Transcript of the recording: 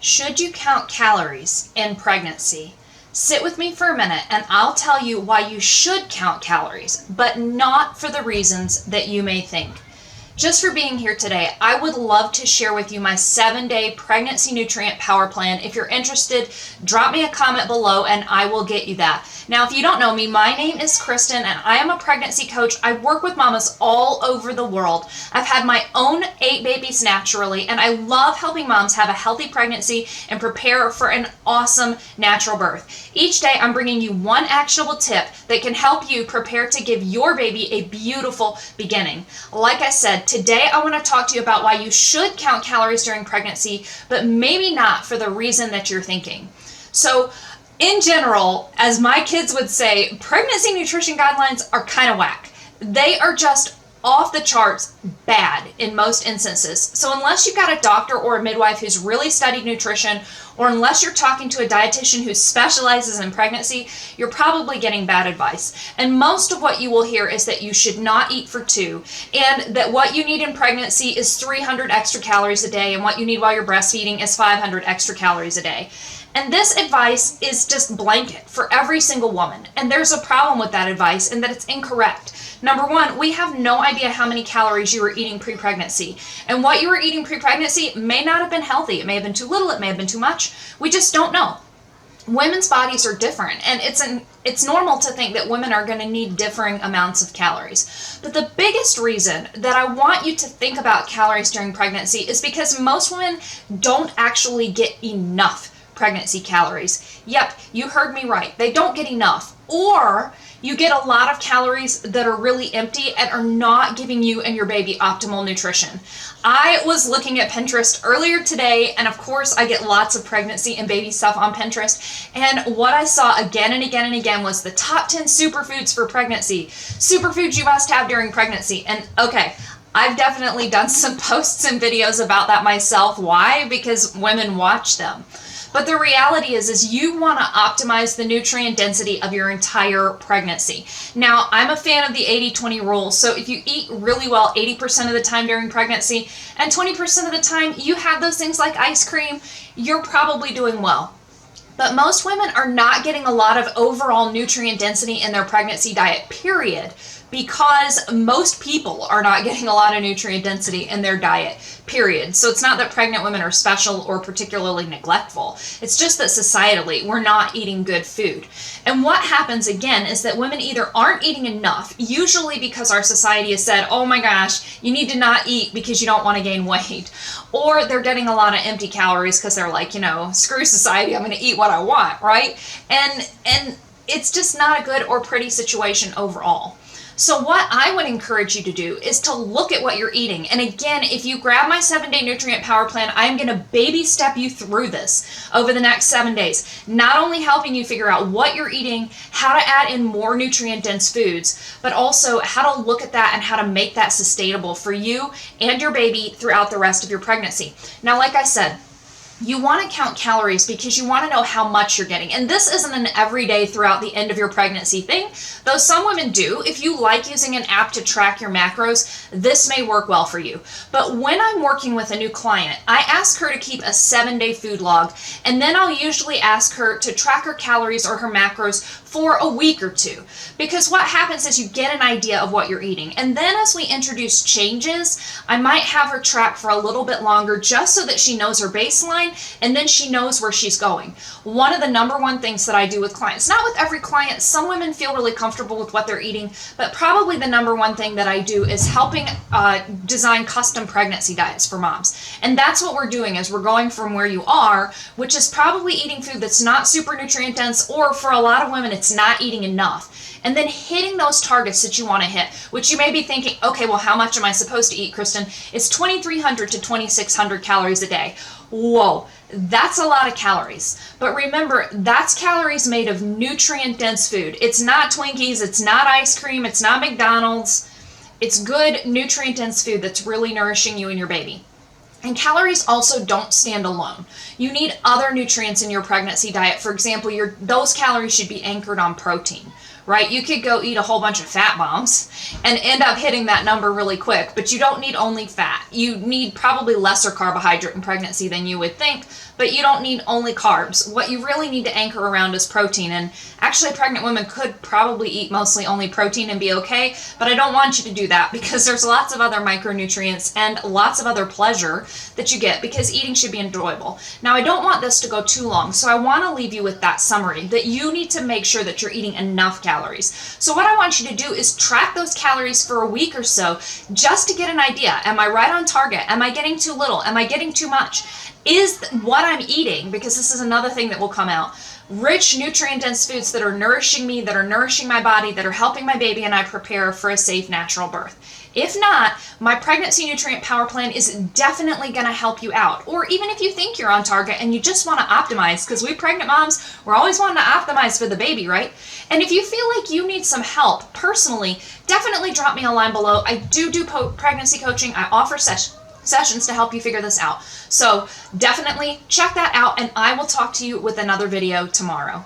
Should you count calories in pregnancy? Sit with me for a minute and I'll tell you why you should count calories, but not for the reasons that you may think. Just for being here today, I would love to share with you my 7-day pregnancy nutrient power plan. If you're interested, drop me a comment below and I will get you that. Now, if you don't know me, my name is Kristen and I am a pregnancy coach. I work with mamas all over the world. I've had my own 8 babies naturally, and I love helping moms have a healthy pregnancy and prepare for an awesome natural birth. Each day, I'm bringing you one actionable tip that can help you prepare to give your baby a beautiful beginning. Like I said, today I want to talk to you about why you should count calories during pregnancy, but maybe not for the reason that you're thinking. So, in general, as my kids would say, pregnancy nutrition guidelines are kind of whack. They are just off the charts bad in most instances. So unless you've got a doctor or a midwife who's really studied nutrition, or unless you're talking to a dietitian who specializes in pregnancy, you're probably getting bad advice. And most of what you will hear is that you should not eat for 2, and that what you need in pregnancy is 300 extra calories a day, and what you need while you're breastfeeding is 500 extra calories a day. And this advice is just blanket for every single woman. And there's a problem with that advice in that it's incorrect. Number one, we have no idea how many calories you were eating pre-pregnancy. And what you were eating pre-pregnancy may not have been healthy. It may have been too little, it may have been too much. We just don't know. Women's bodies are different, and it's normal to think that women are going to need differing amounts of calories. But the biggest reason that I want you to think about calories during pregnancy is because most women don't actually get enough pregnancy calories. Yep, you heard me right. They don't get enough. Or you get a lot of calories that are really empty and are not giving you and your baby optimal nutrition. I was looking at Pinterest earlier today, and of course I get lots of pregnancy and baby stuff on Pinterest, and what I saw again and again and again was the top 10 superfoods for pregnancy. Superfoods you must have during pregnancy. And okay, I've definitely done some posts and videos about that myself. Why? Because women watch them. But the reality is you want to optimize the nutrient density of your entire pregnancy. Now, I'm a fan of the 80-20 rule. So if you eat really well 80% of the time during pregnancy and 20% of the time you have those things like ice cream, you're probably doing well. But most women are not getting a lot of overall nutrient density in their pregnancy diet, period, because most people are not getting a lot of nutrient density in their diet, period. So it's not that pregnant women are special or particularly neglectful. It's just that societally, we're not eating good food. And what happens again is that women either aren't eating enough, usually because our society has said, oh my gosh, you need to not eat because you don't want to gain weight. Or they're getting a lot of empty calories because they're like, screw society, I'm going to eat what I want, right? And it's just not a good or pretty situation overall. So what I would encourage you to do is to look at what you're eating. And again, if you grab my 7-day nutrient power plan, I'm going to baby step you through this over the next 7 days. Not only helping you figure out what you're eating, how to add in more nutrient dense foods, but also how to look at that and how to make that sustainable for you and your baby throughout the rest of your pregnancy. Now, like I said, you want to count calories because you want to know how much you're getting. And this isn't an everyday throughout the end of your pregnancy thing, though some women do. If you like using an app to track your macros, this may work well for you. But when I'm working with a new client, I ask her to keep a 7-day food log, and then I'll usually ask her to track her calories or her macros for a week or 2. Because what happens is you get an idea of what you're eating. And then as we introduce changes, I might have her track for a little bit longer just so that she knows her baseline, and then she knows where she's going. One of the number one things that I do with clients, not with every client, some women feel really comfortable with what they're eating, but probably the number one thing that I do is helping design custom pregnancy diets for moms. And that's what we're doing is we're going from where you are, which is probably eating food that's not super nutrient dense, or for a lot of women, it's not eating enough. And then hitting those targets that you want to hit, which you may be thinking, okay, well, how much am I supposed to eat, Kristen? It's 2,300 to 2,600 calories a day. Whoa, that's a lot of calories. But remember, that's calories made of nutrient-dense food. It's not Twinkies, it's not ice cream, it's not McDonald's. It's good nutrient-dense food that's really nourishing you and your baby. And calories also don't stand alone. You need other nutrients in your pregnancy diet. For example, those calories should be anchored on protein, right? You could go eat a whole bunch of fat bombs and end up hitting that number really quick, but you don't need only fat. You need probably lesser carbohydrate in pregnancy than you would think, but you don't need only carbs. What you really need to anchor around is protein, and actually pregnant women could probably eat mostly only protein and be okay, but I don't want you to do that because there's lots of other micronutrients and lots of other pleasure that you get, because eating should be enjoyable. Now, I don't want this to go too long, so I want to leave you with that summary that you need to make sure that you're eating enough calories. So what I want you to do is track those calories for a week or so just to get an idea. Am I right on target? Am I getting too little? Am I getting too much? Is what I'm eating, because this is another thing that will come out, rich, nutrient-dense foods that are nourishing me, that are nourishing my body, that are helping my baby and I prepare for a safe, natural birth? If not, my pregnancy nutrient power plan is definitely going to help you out. Or even if you think you're on target and you just want to optimize, because we pregnant moms, we're always wanting to optimize for the baby, right? And if you feel like you need some help personally, definitely drop me a line below. I do pregnancy coaching. I offer sessions to help you figure this out. So definitely check that out, and I will talk to you with another video tomorrow.